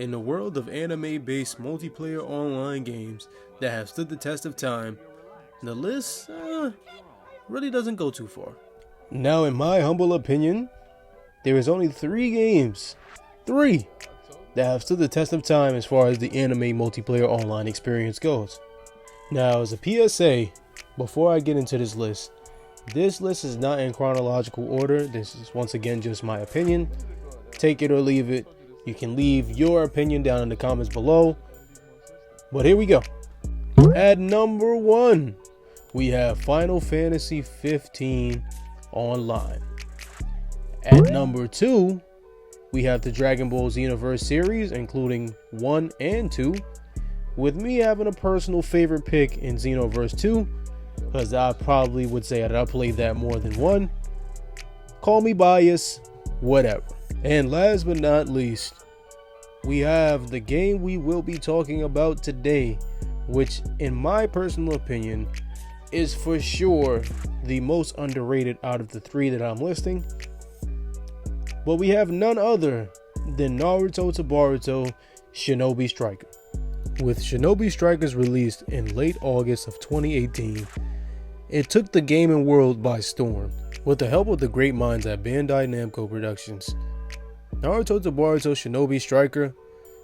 In the world of anime-based multiplayer online games that have stood the test of time, the list really doesn't go too far. Now, in my humble opinion, there is only 3 games, that have stood the test of time as far as the anime multiplayer online experience goes. Now, as a PSA, before I get into this list is not in chronological order. This is once again just my opinion. Take it or leave it. You can leave your opinion down in the comments below. But here we go. At number 1, we have Final Fantasy 15 Online. At number 2, we have the Dragon Ball Xenoverse series, including 1 and 2, with me having a personal favorite pick in Xenoverse 2, because I probably would say that I played that more than 1. Call me biased, whatever. And last but not least, we have the game we will be talking about today, which in my personal opinion is for sure the most underrated out of the 3 that I'm listing. But we have none other than Naruto to Boruto Shinobi Striker. With Shinobi Strikers released in late August of 2018, it took the gaming world by storm. With the help of the great minds at Bandai Namco Productions, Naruto to Boruto Shinobi Striker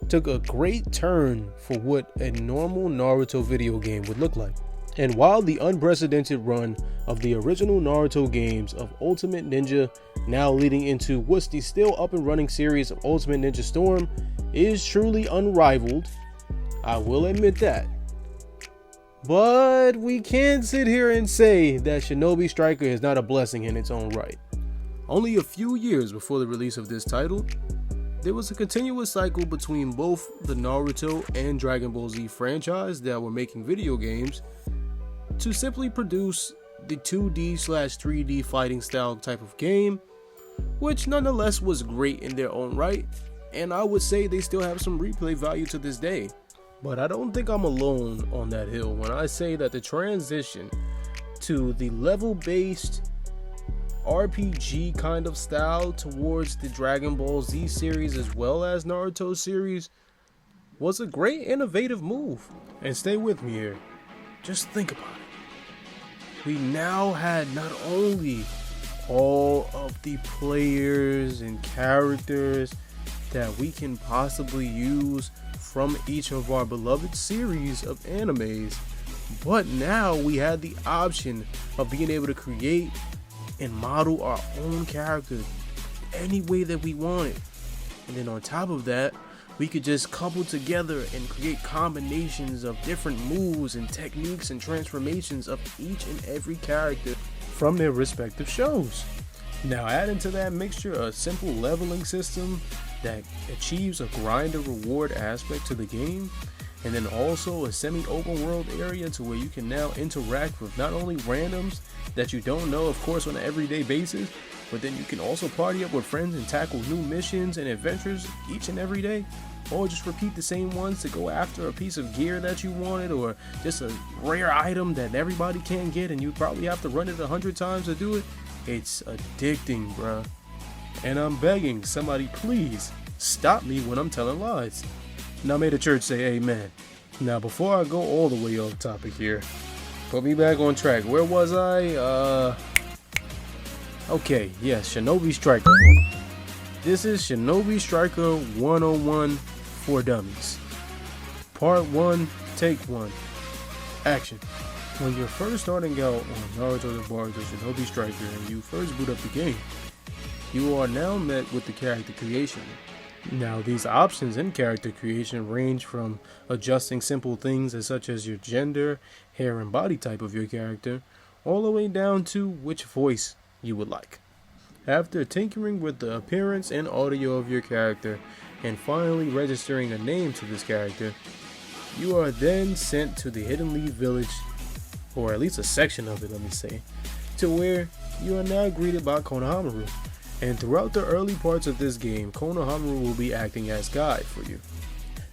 took a great turn for what a normal Naruto video game would look like. And while the unprecedented run of the original Naruto games of Ultimate Ninja, now leading into what's the still up and running series of Ultimate Ninja Storm, is truly unrivaled, I will admit that. But we can't sit here and say that Shinobi Striker is not a blessing in its own right. Only a few years before the release of this title, there was a continuous cycle between both the Naruto and Dragon Ball Z franchise that were making video games to simply produce the 2D/3D fighting style type of game, which nonetheless was great in their own right, and I would say they still have some replay value to this day. But I don't think I'm alone on that hill when I say that the transition to the level-based RPG kind of style towards the Dragon Ball Z series as well as Naruto series was a great innovative move. And stay with me here, just think about it. We now had not only all of the players and characters that we can possibly use from each of our beloved series of animes, but now we had the option of being able to create and model our own characters any way that we wanted. And then on top of that, we could just couple together and create combinations of different moves and techniques and transformations of each and every character from their respective shows. Now add into that mixture a simple leveling system that achieves a grind or reward aspect to the game, and then also a semi-open world area to where you can now interact with not only randoms that you don't know, of course, on an everyday basis, but then you can also party up with friends and tackle new missions and adventures each and every day, or just repeat the same ones to go after a piece of gear that you wanted, or just a rare item that everybody can get and you probably have to run it 100 times to do it. It's addicting, bruh. And I'm begging somebody, please stop me when I'm telling lies. Now may the church say amen. Now before I go all the way off topic here, put me back on track. Where was I? Okay, yes, Shinobi Striker. This is Shinobi Striker 101 for Dummies. Part 1, Take 1. Action. When you're first starting out on Naruto to Boruto Shinobi Striker and you first boot up the game, you are now met with the character creation. Now these options in character creation range from adjusting simple things such as your gender, hair and body type of your character, all the way down to which voice you would like. After tinkering with the appearance and audio of your character and finally registering a name to this character, you are then sent to the Hidden Leaf Village, or at least a section of it, let me say, to where you are now greeted by Konohamaru. And throughout the early parts of this game, Konohamaru will be acting as guide for you.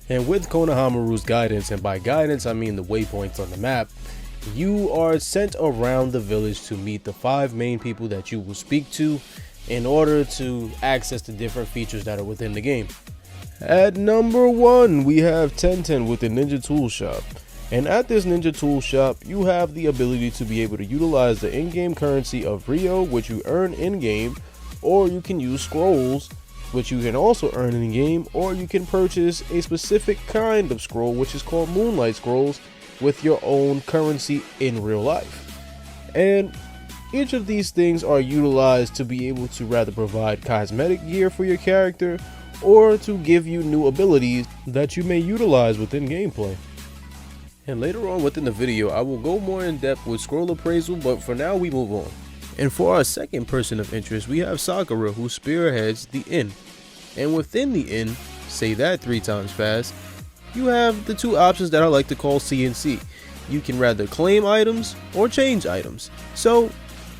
And with Konohamaru's guidance, and by guidance I mean the waypoints on the map, you are sent around the village to meet the 5 main people that you will speak to in order to access the different features that are within the game. At number 1, we have Tenten with the Ninja Tool Shop. And at this Ninja Tool Shop, you have the ability to be able to utilize the in-game currency of Rio, which you earn in-game, or you can use scrolls, which you can also earn in-game, or you can purchase a specific kind of scroll, which is called Moonlight Scrolls, with your own currency in real life. And each of these things are utilized to be able to rather provide cosmetic gear for your character, or to give you new abilities that you may utilize within gameplay. And later on within the video, I will go more in depth with scroll appraisal, but for now we move on. And for our second person of interest, we have Sakura, who spearheads the inn. And within the inn, say that 3 times fast, you have the 2 options that I like to call C and C. You can rather claim items or change items. So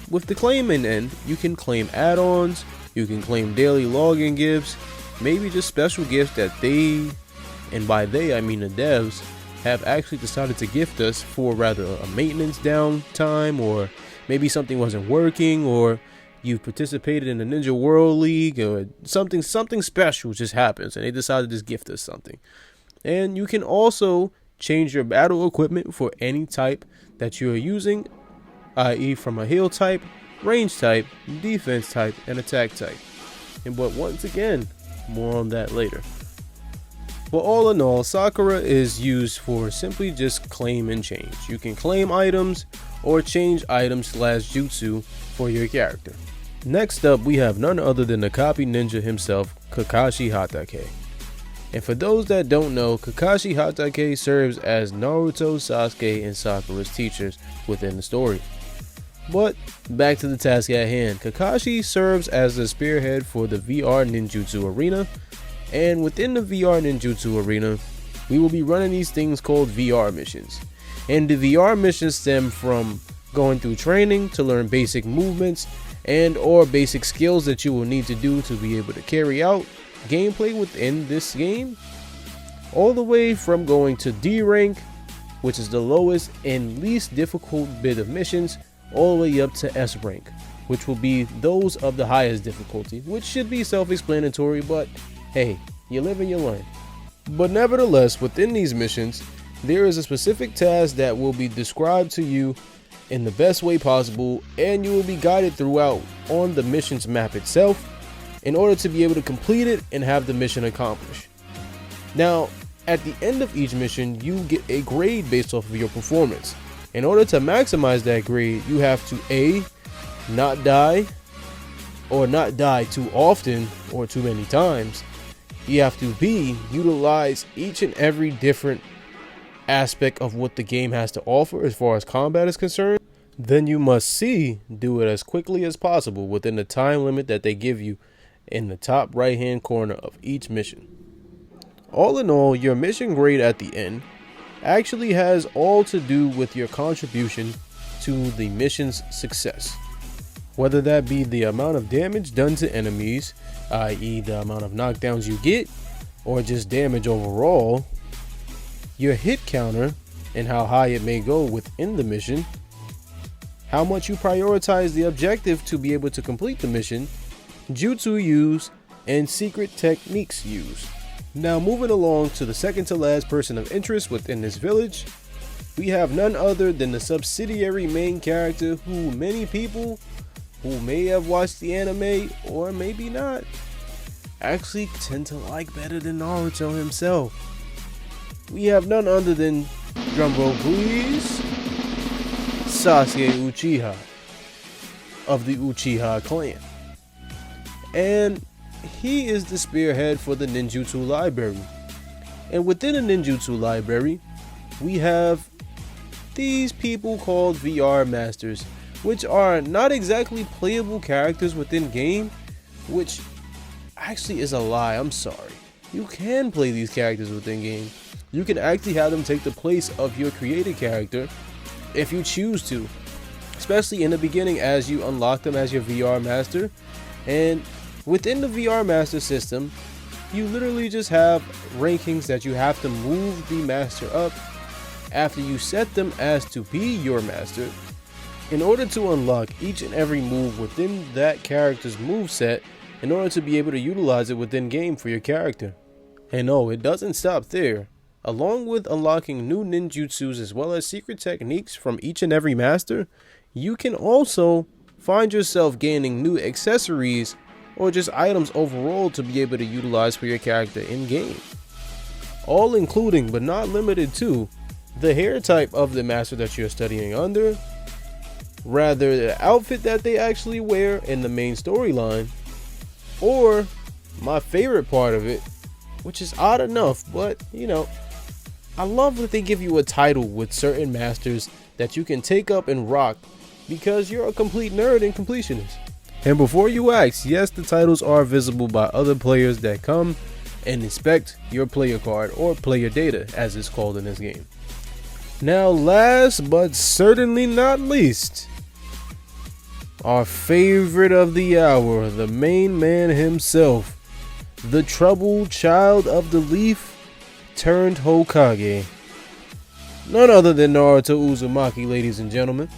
with the claiming end, you can claim add-ons, you can claim daily login gifts, maybe just special gifts that they, and by they I mean the devs, have actually decided to gift us for rather a maintenance downtime, or maybe something wasn't working, or you've participated in the Ninja World League, or something special just happens and they decided to just gift us something. And you can also change your battle equipment for any type that you're using, i.e. from a heal type, range type, defense type, and attack type. But once again, more on that later. But all in all, Sakura is used for simply just claim and change. You can claim items or change items / jutsu for your character. Next up, we have none other than the copy ninja himself, Kakashi Hatake. And for those that don't know, Kakashi Hatake serves as Naruto, Sasuke, and Sakura's teachers within the story. But back to the task at hand, Kakashi serves as the spearhead for the VR ninjutsu arena. And within the VR ninjutsu arena, we will be running these things called VR missions. And the VR missions stem from going through training to learn basic movements and or basic skills that you will need to do to be able to carry out gameplay within this game, all the way from going to D rank, which is the lowest and least difficult bit of missions, all the way up to S rank, which will be those of the highest difficulty, which should be self-explanatory, but hey, you live and you learn. But nevertheless, within these missions, there is a specific task that will be described to you in the best way possible, and you will be guided throughout on the mission's map itself in order to be able to complete it and have the mission accomplished. Now, at the end of each mission, you get a grade based off of your performance. In order to maximize that grade, you have to A, not die, or not die too often or too many times. You have to B, utilize each and every different aspect of what the game has to offer as far as combat is concerned. Then you must C, do it as quickly as possible within the time limit that they give you in the top right hand corner of each mission. All in all, your mission grade at the end actually has all to do with your contribution to the mission's success. Whether that be the amount of damage done to enemies, i.e. the amount of knockdowns you get, or just damage overall, your hit counter and how high it may go within the mission, how much you prioritize the objective to be able to complete the mission, jutsu used, and secret techniques used. Now moving along to the second to last person of interest within this village, we have none other than the subsidiary main character who many people who may have watched the anime or maybe not actually tend to like better than Naruto himself. We have none other than, drumroll please, Sasuke Uchiha of the Uchiha clan. And he is the spearhead for the ninjutsu library. And within the ninjutsu library, we have these people called VR masters, which are not exactly playable characters within game, which actually is a lie. I'm sorry. You can play these characters within game. You can actually have them take the place of your created character if you choose to, especially in the beginning as you unlock them as your VR master. And within the VR master system, you literally just have rankings that you have to move the master up after you set them as to be your master in order to unlock each and every move within that character's move set in order to be able to utilize it within game for your character. And no, it doesn't stop there. Along with unlocking new ninjutsus as well as secret techniques from each and every master, you can also find yourself gaining new accessories or just items overall to be able to utilize for your character in game. All including but not limited to the hair type of the master that you're studying under, rather the outfit that they actually wear in the main storyline, or my favorite part of it, which is odd enough, but you know, I love that they give you a title with certain masters that you can take up and rock because you're a complete nerd and completionist. And before you ask, yes, the titles are visible by other players that come and inspect your player card or player data as it's called in this game. Now last but certainly not least, our favorite of the hour, the main man himself, the troubled child of the leaf turned Hokage. None other than Naruto Uzumaki, ladies and gentlemen.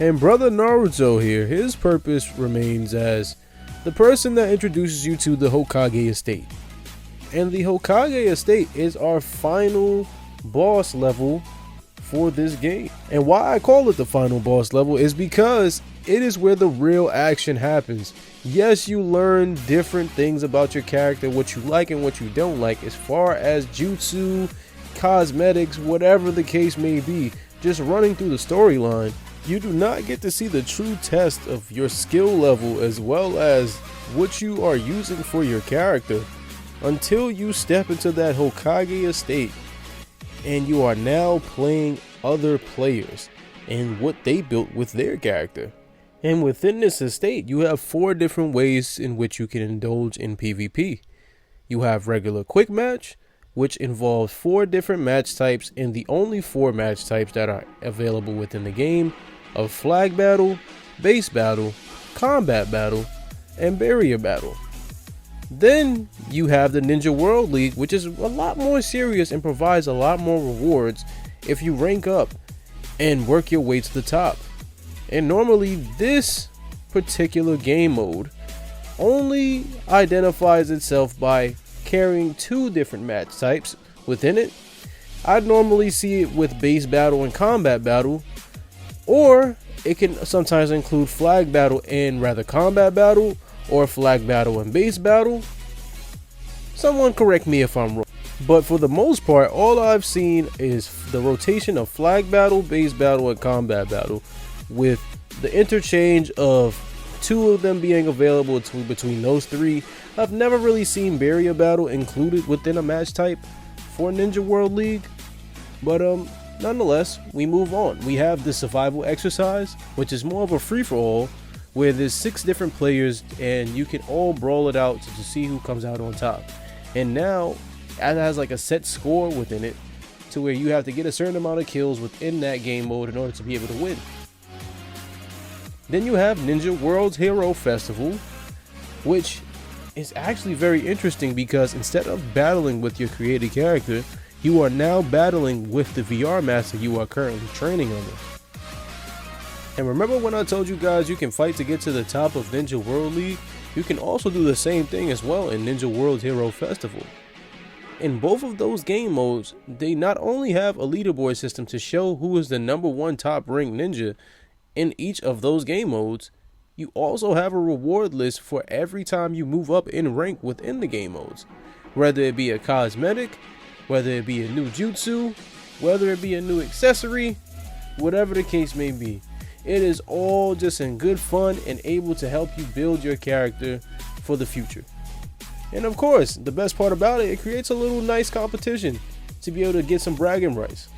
And brother Naruto here, his purpose remains as the person that introduces you to the Hokage estate. And the Hokage estate is our final boss level for this game. And why I call it the final boss level is because it is where the real action happens. Yes, you learn different things about your character, what you like and what you don't like, as far as jutsu, cosmetics, whatever the case may be. Just running through the storyline, you do not get to see the true test of your skill level as well as what you are using for your character until you step into that Hokage estate and you are now playing other players and what they built with their character. And within this estate, you have 4 different ways in which you can indulge in PvP. You have regular quick match, which involves 4 different match types and the only 4 match types that are available within the game of flag battle, base battle, combat battle, and barrier battle. Then you have the Ninja World League, which is a lot more serious and provides a lot more rewards if you rank up and work your way to the top. And normally this particular game mode only identifies itself by carrying 2 different match types within it. I'd normally see it with base battle and combat battle, or it can sometimes include flag battle and combat battle, or flag battle and base battle. Someone correct me if I'm wrong. But for the most part, all I've seen is the rotation of flag battle, base battle, and combat battle, with the interchange of 2 of them being available between those 3. I've never really seen barrier battle included within a match type for Ninja World League, but nonetheless, we move on. We have the survival exercise, which is more of a free-for-all, where there's 6 different players and you can all brawl it out to see who comes out on top. And now it has like a set score within it to where you have to get a certain amount of kills within that game mode in order to be able to win. Then you have Ninja World's Hero Festival, which is actually very interesting because instead of battling with your created character, you are now battling with the VR master you are currently training under. And remember when I told you guys you can fight to get to the top of Ninja World League? You can also do the same thing as well in Ninja World Hero Festival. In both of those game modes, they not only have a leaderboard system to show who is the #1 top ranked ninja in each of those game modes, you also have a reward list for every time you move up in rank within the game modes. Whether it be a cosmetic, whether it be a new jutsu, whether it be a new accessory, whatever the case may be. It is all just in good fun and able to help you build your character for the future. And of course, the best part about it, it creates a little nice competition to be able to get some bragging rights.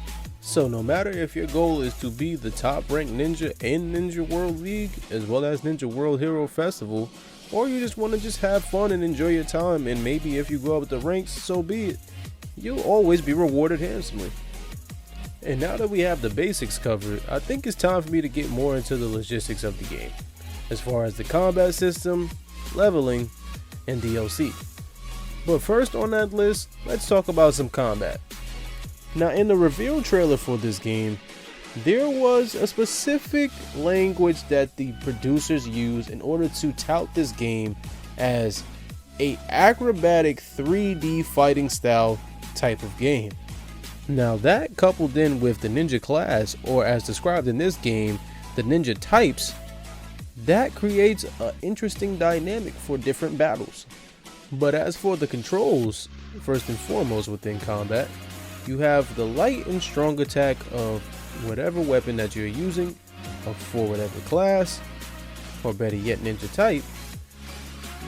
So no matter if your goal is to be the top ranked ninja in Ninja World League as well as Ninja World Hero Festival, or you just want to just have fun and enjoy your time, and maybe if you go up the ranks, so be it, you'll always be rewarded handsomely. And now that we have the basics covered, I think it's time for me to get more into the logistics of the game, as far as the combat system, leveling, and DLC. But first on that list, let's talk about some combat. Now in the reveal trailer for this game, there was a specific language that the producers used in order to tout this game as a acrobatic 3D fighting style type of game. Now that, coupled in with the ninja class, or as described in this game, the ninja types, that creates an interesting dynamic for different battles. But as for the controls, first and foremost within combat, you have the light and strong attack of whatever weapon that you're using, or for whatever class, or better yet ninja type.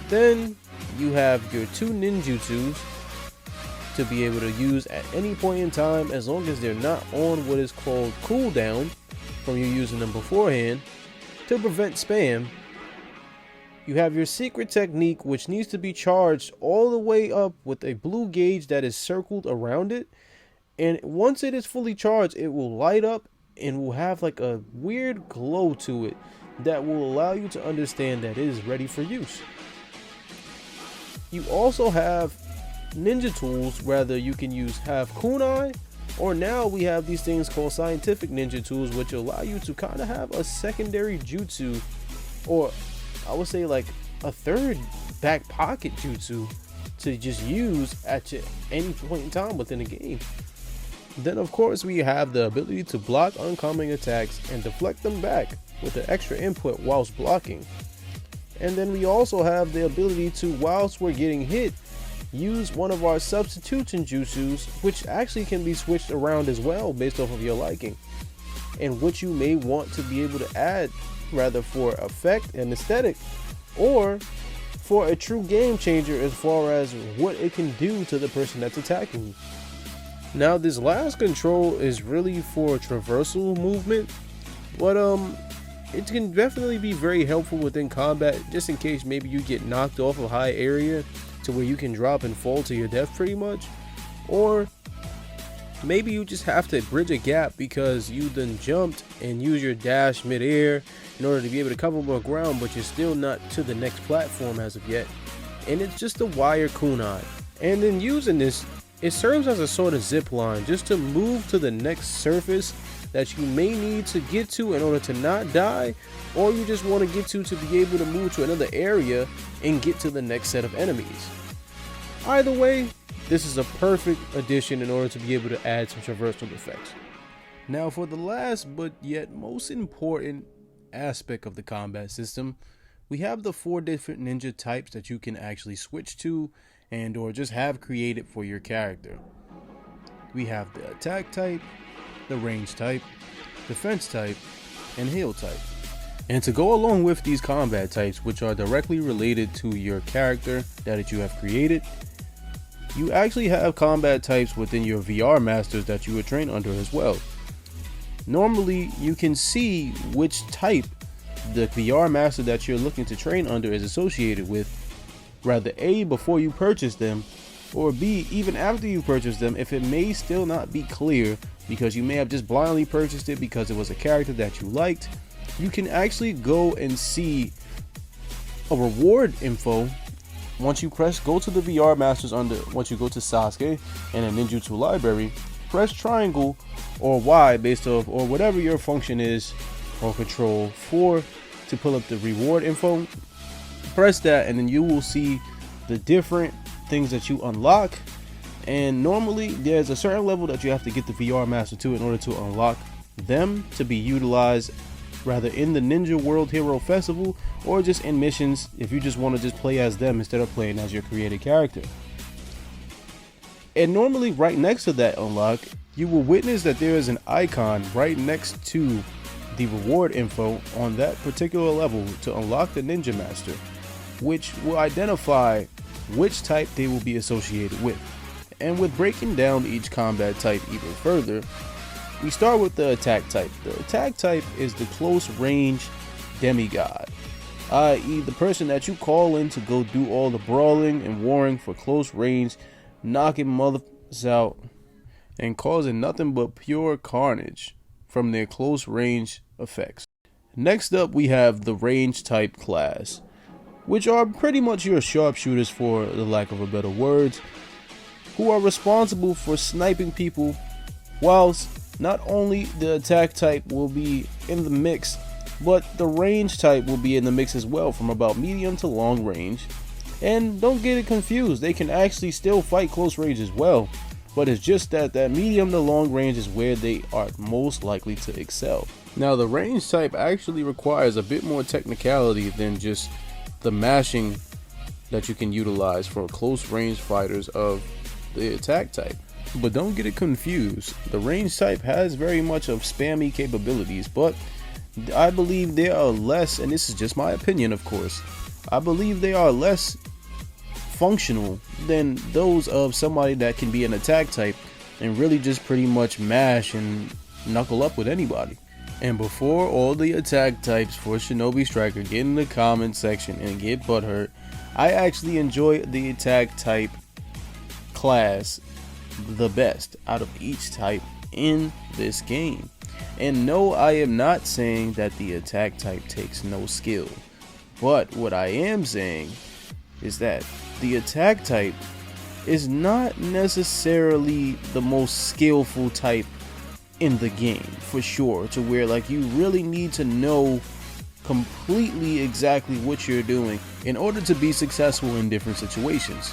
Then you have your 2 ninjutsus to be able to use at any point in time, as long as they're not on what is called cooldown from you using them beforehand, to prevent spam. You have your secret technique, which needs to be charged all the way up with a blue gauge that is circled around it, and once it is fully charged, it will light up and will have like a weird glow to it that will allow you to understand that it is ready for use. You also have ninja tools, whether you can have kunai, or now we have these things called scientific ninja tools, which allow you to kind of have a secondary jutsu, or I would say like a third back pocket jutsu to just use at any point in time within the game. Then of course we have the ability to block oncoming attacks and deflect them back with an extra input whilst blocking. And then we also have the ability to, whilst we're getting hit, use one of our substitution jutsus, which actually can be switched around as well based off of your liking, and which you may want to be able to add rather for effect and aesthetic, or for a true game changer as far as what it can do to the person that's attacking you. Now this last control is really for traversal movement, but it can definitely be very helpful within combat, just in case maybe you get knocked off a high area to where you can drop and fall to your death pretty much, or maybe you just have to bridge a gap because you then jumped and use your dash mid-air in order to be able to cover more ground, but you're still not to the next platform as of yet, and it's just a wire kunai. And then using this, it serves as a sort of zip line just to move to the next surface that you may need to get to in order to not die, or you just want to get to be able to move to another area and get to the next set of enemies. Either way, this is a perfect addition in order to be able to add some traversal effects. Now for the last but yet most important aspect of the combat system, we have the 4 different ninja types that you can actually switch to and or just have created for your character. We have the attack type, the range type, defense type, and heal type. And to go along with these combat types, which are directly related to your character that you have created, you actually have combat types within your VR masters that you would train under as well. Normally you can see which type the VR master that you're looking to train under is associated with, rather A, before you purchase them, or B, even after you purchase them, if it may still not be clear because you may have just blindly purchased it because it was a character that you liked. You can actually go and see a reward info once you go to the VR masters once you go to Sasuke and a ninjutsu library, press triangle or Y based off, or whatever your function is or control for, to pull up the reward info. Press that and then you will see the different things that you unlock, and normally there's a certain level that you have to get the VR master to in order to unlock them to be utilized rather in the Ninja World Hero Festival, or just in missions if you just want to just play as them instead of playing as your created character. And normally right next to that unlock, you will witness that there is an icon right next to the reward info on that particular level to unlock the Ninja Master, which will identify which type they will be associated with. And with breaking down each combat type even further, we start with the attack type. The attack type is the close range demigod, i.e. the person that you call in to go do all the brawling and warring for close range, knocking mothers out and causing nothing but pure carnage from their close range effects. Next up we have the range type class, which are pretty much your sharpshooters for the lack of a better words, who are responsible for sniping people, whilst not only the attack type will be in the mix, but the range type will be in the mix as well, from about medium to long range. And don't get it confused, they can actually still fight close range as well, but it's just that medium to long range is where they are most likely to excel. Now the range type actually requires a bit more technicality than just the mashing that you can utilize for close range fighters of the attack type. But don't get it confused, the range type has very much of spammy capabilities, but I believe they are less, and this is just my opinion of course, I believe they are less functional than those of somebody that can be an attack type and really just pretty much mash and knuckle up with anybody. And before all the attack types for Shinobi Striker get in the comment section and get butthurt, I actually enjoy the attack type class the best out of each type in this game. And no, I am not saying that the attack type takes no skill, but what I am saying is that the attack type is not necessarily the most skillful type in the game, for sure, to where like you really need to know completely exactly what you're doing in order to be successful in different situations.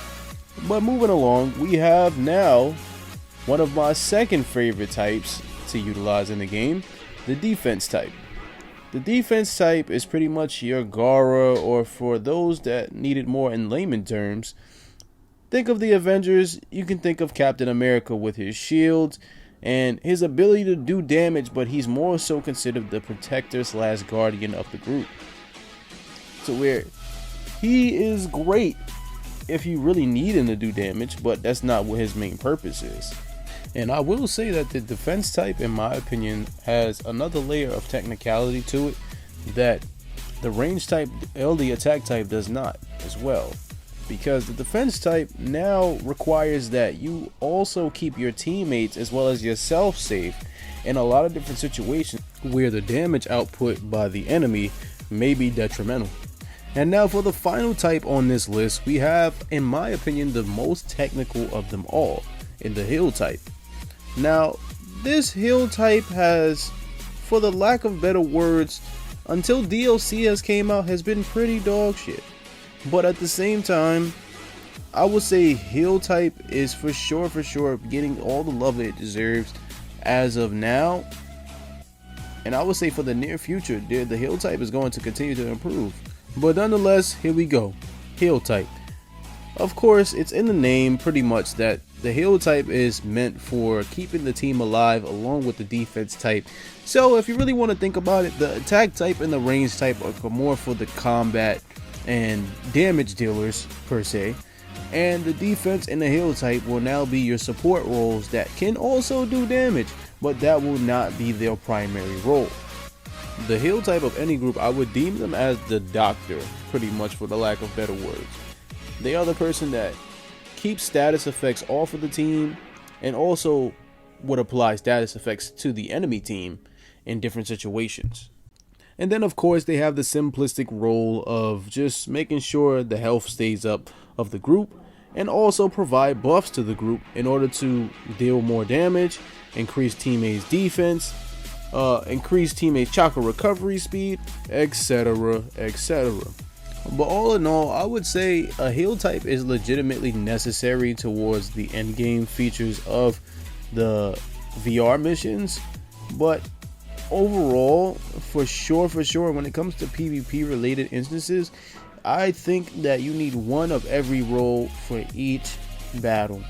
But moving along, we have now one of my second favorite types to utilize in the game, the defense type. The defense type is pretty much your Gara, or for those that need it more in layman terms, think of the Avengers. You can think of Captain America with his shield and his ability to do damage, but he's more so considered the protector / guardian of the group, to where he is great if you really need him to do damage, but that's not what his main purpose is. And I will say that the defense type, in my opinion, has another layer of technicality to it that the range type or the attack type does not as well. Because the defense type now requires that you also keep your teammates as well as yourself safe in a lot of different situations where the damage output by the enemy may be detrimental. And now for the final type on this list, we have, in my opinion, the most technical of them all, in the heal type. Now, this heal type has, for the lack of better words, until DLC has came out, has been pretty dog shit. But at the same time, I would say heal type is for sure getting all the love it deserves as of now. And I would say for the near future, the heal type is going to continue to improve. But nonetheless, here we go. Heal type. Of course, it's in the name pretty much that the heal type is meant for keeping the team alive along with the defense type. So if you really want to think about it, the attack type and the range type are more for the combat and damage dealers per se, and the defense and the heal type will now be your support roles that can also do damage, but that will not be their primary role. The heal type of any group, I would deem them as the doctor, pretty much, for the lack of better words. They are the person that keeps status effects off of the team and also would apply status effects to the enemy team in different situations. And then of course they have the simplistic role of just making sure the health stays up of the group and also provide buffs to the group in order to deal more damage, increase teammates' defense, increase teammates' chakra recovery speed, etc, etc. But all in all, I would say a heal type is legitimately necessary towards the end game features of the VR missions, but overall, for sure, when it comes to PvP related instances, I think that you need one of every role for each battle.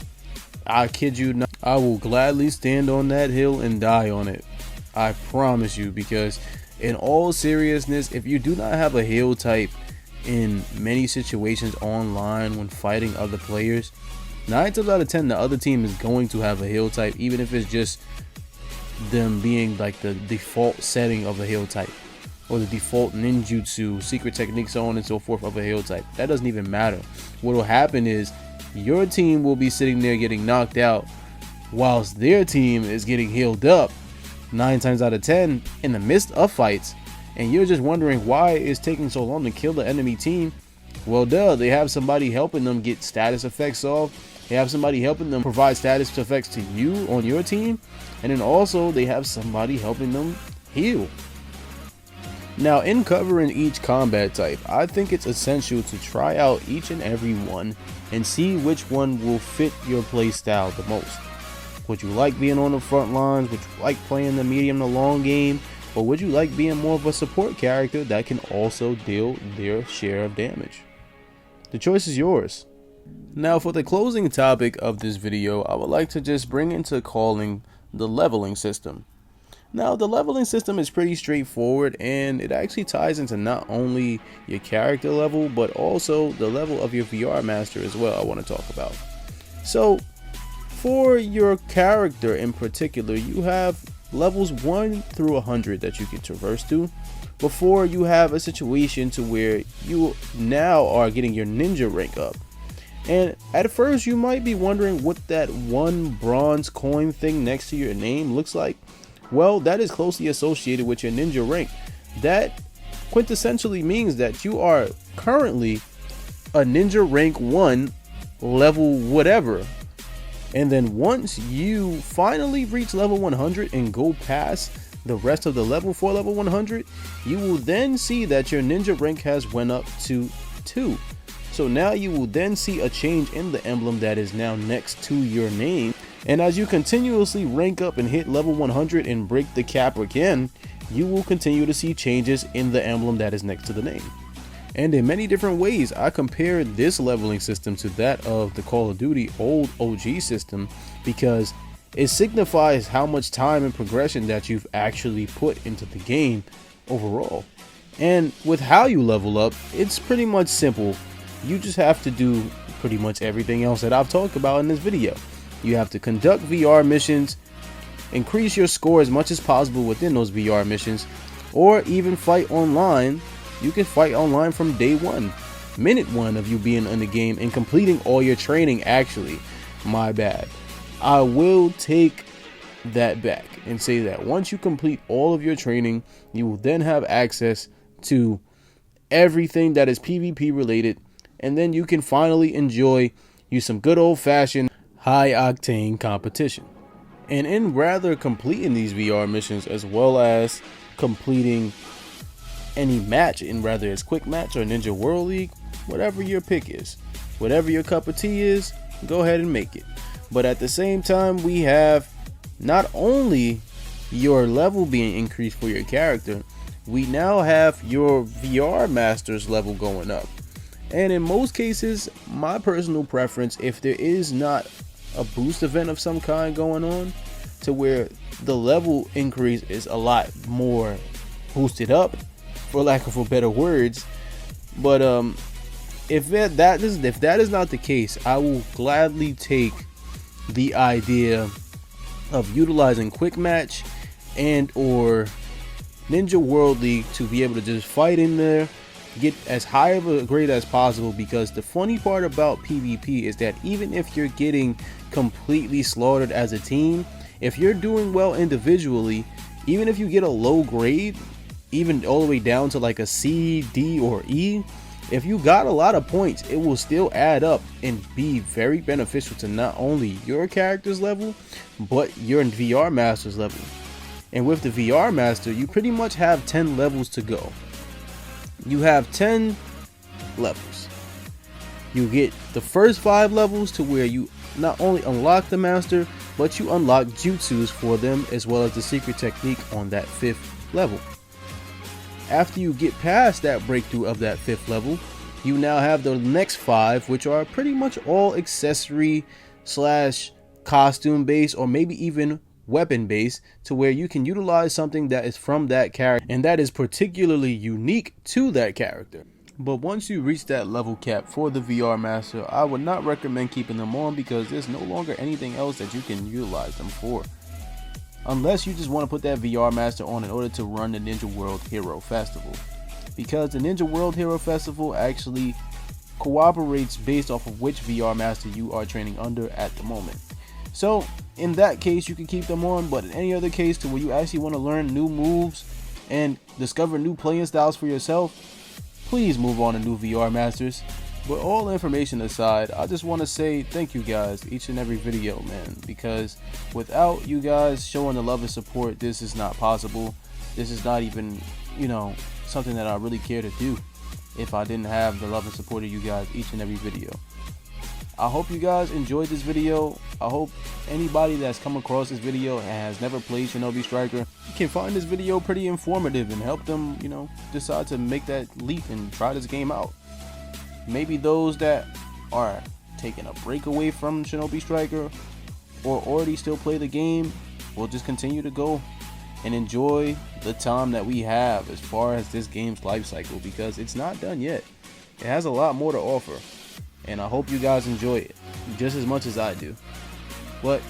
I kid you not, I will gladly stand on that hill and die on it. I promise you, because in all seriousness, if you do not have a heal type in many situations online when fighting other players, 9 times out of 10 the other team is going to have a heal type, even if it's just them being like the default setting of a heal type or the default ninjutsu, secret technique, so on and so forth of a heal type. That doesn't even matter. What will happen is your team will be sitting there getting knocked out whilst their team is getting healed up 9 times out of 10 in the midst of fights, and you're just wondering why it's taking so long to kill the enemy team. Well, duh, they have somebody helping them get status effects off. They have somebody helping them provide status effects to you on your team, and then also they have somebody helping them heal. Now, in covering each combat type, I think it's essential to try out each and every one and see which one will fit your playstyle the most. Would you like being on the front lines? Would you like playing the medium to long game? Or would you like being more of a support character that can also deal their share of damage? The choice is yours. Now, for the closing topic of this video, I would like to just bring into calling the leveling system. Now, the leveling system is pretty straightforward, and it actually ties into not only your character level, but also the level of your VR master as well, I want to talk about. So, for your character in particular, you have levels 1 through 100 that you can traverse to before you have a situation to where you now are getting your ninja rank up. And at first, you might be wondering what that one bronze coin thing next to your name looks like. Well, that is closely associated with your ninja rank. That quintessentially means that you are currently a ninja rank 1 level whatever. And then once you finally reach level 100 and go past the rest of the level for level 100, you will then see that your ninja rank has went up to 2. So now you will then see a change in the emblem that is now next to your name. And as you continuously rank up and hit level 100 and break the cap again, you will continue to see changes in the emblem that is next to the name. And in many different ways, I compare this leveling system to that of the Call of Duty old OG system because it signifies how much time and progression that you've actually put into the game overall. And with how you level up, it's pretty much simple. You just have to do pretty much everything else that I've talked about in this video. You have to conduct VR missions, increase your score as much as possible within those VR missions, or even fight online. You can fight online from day 1, minute 1 of you being in the game and completing all your training. Actually, my bad. I will take that back and say that once you complete all of your training, you will then have access to everything that is PvP related, and then you can finally enjoy you some good old-fashioned high-octane competition. And in rather completing these VR missions as well as completing any match, in rather it's quick match or Ninja World League, whatever your pick is, whatever your cup of tea is, go ahead and make it. But at the same time, we have not only your level being increased for your character, we now have your VR master's level going up. And in most cases, my personal preference, if there is not a boost event of some kind going on to where the level increase is a lot more boosted up, for lack of better words, but if that is not the case, I will gladly take the idea of utilizing quick match and or Ninja World League to be able to just fight in there, get as high of a grade as possible. Because the funny part about PvP is that even if you're getting completely slaughtered as a team, if you're doing well individually, even if you get a low grade, even all the way down to like a C, D, or E, if you got a lot of points, it will still add up and be very beneficial to not only your character's level, but your VR master's level. And with the VR master, you pretty much have 10 levels to go. You have 10 levels. You get the first 5 levels to where you not only unlock the master, but you unlock jutsus for them as well as the secret technique on that 5th level. After you get past that breakthrough of that 5th level, you now have the next 5, which are pretty much all accessory slash costume based, or maybe even weapon based, to where you can utilize something that is from that character and that is particularly unique to that character. But once you reach that level cap for the VR master, I would not recommend keeping them on because there's no longer anything else that you can utilize them for. Unless you just want to put that VR master on in order to run the Ninja World Hero Festival. Because the Ninja World Hero Festival actually cooperates based off of which VR master you are training under at the moment. So in that case, you can keep them on, but in any other case to where you actually want to learn new moves and discover new playing styles for yourself, please move on to new VR masters. But all information aside, I just want to say thank you guys each and every video, man, because without you guys showing the love and support, this is not possible. This is not even, something that I really care to do if I didn't have the love and support of you guys each and every video. I hope you guys enjoyed this video. I hope anybody that's come across this video and has never played Shinobi Striker can find this video pretty informative and help them, decide to make that leap and try this game out. Maybe those that are taking a break away from Shinobi Striker or already still play the game will just continue to go and enjoy the time that we have as far as this game's life cycle, because it's not done yet. It has a lot more to offer, and I hope you guys enjoy it just as much as I do. But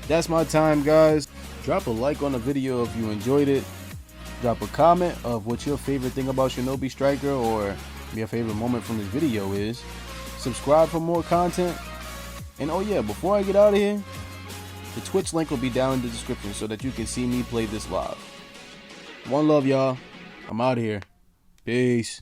that's my time, guys. Drop a like on the video if you enjoyed it. Drop a comment of what your favorite thing about Shinobi Striker or your favorite moment from this video is. Subscribe for more content. And oh yeah, before I get out of here, the Twitch link will be down in the description so that you can see me play this live. One love, y'all. I'm out of here. Peace.